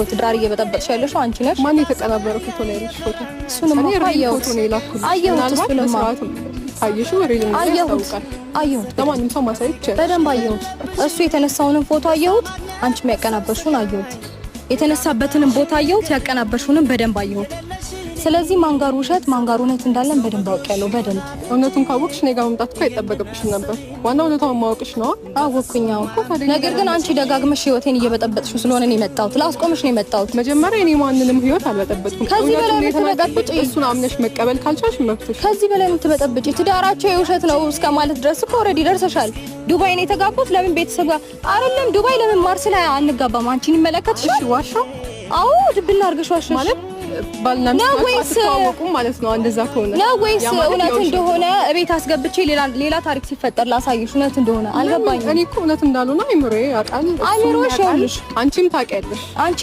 ነው ትዳር እየበጠበጥሽ ያለሽው አንቺ ነሽ። ማን የተቀናበረ ፎቶ ላይ ያለሽ ፎቶ? እሱንም አየሁት። እሱንም አየሽው? ሪልን ያስታውቃል። አየሁት። ለማንም ሰው ማሳየት ይችላል። በደንብ አየሁት። እሱ የተነሳውንም ፎቶ አየሁት። አንቺ የሚያቀናበርሽውን አየሁት። የተነሳበትንም ቦታ አየሁት። ያቀናበርሽውንም በደንብ አየሁት። ስለዚህ ማንጋር ውሸት ማንጋር እውነት እንዳለን በደንብ አውቄያለሁ። በደንብ እውነቱን ካወቅሽ እኔ ጋር መምጣት እኮ አይጠበቅብሽም ነበር። ዋናው እውነታውን ማወቅሽ ነው። አወኩኛው። ነገር ግን አንቺ ደጋግመሽ ህይወቴን እየበጠበጥሽው ስለሆነ ነው የመጣሁት። ላስቆምሽ ነው የመጣሁት። መጀመሪያ እኔ ማንንም ህይወት አልበጠበጥኩም። ከዚህ በላይ የምትበጠብጪ እሱን አምነሽ መቀበል ካልቻልሽ መብትሽ። ከዚህ በላይ የምትበጠብጪ ትዳራቸው የውሸት ነው እስከ ማለት ድረስ እኮ ኦልሬዲ ደርሰሻል። ዱባይ ነው የተጋቡት። ለምን ቤተሰብ ጋር አይደለም? ዱባይ ለምን ማርስ ላይ አንጋባም? አንቺን ይመለከትሻል። እሺ ዋሻው? አዎ ድብና አድርገሽ ዋሻሽ ማለት ባልና ሚስት አትተዋወቁም ማለት ነው። እንደዛ ከሆነ ነው ወይስ እውነት እንደሆነ እቤት አስገብቼ ሌላ ታሪክ ሲፈጠር ላሳይሽ? እውነት እንደሆነ አልገባኝም። እኔ እኮ እውነት እንዳልሆነ አይምሮዬ ያውቃል። አይምሮሽ ይኸውልሽ፣ አንቺም ታውቂያለሽ። አንቺ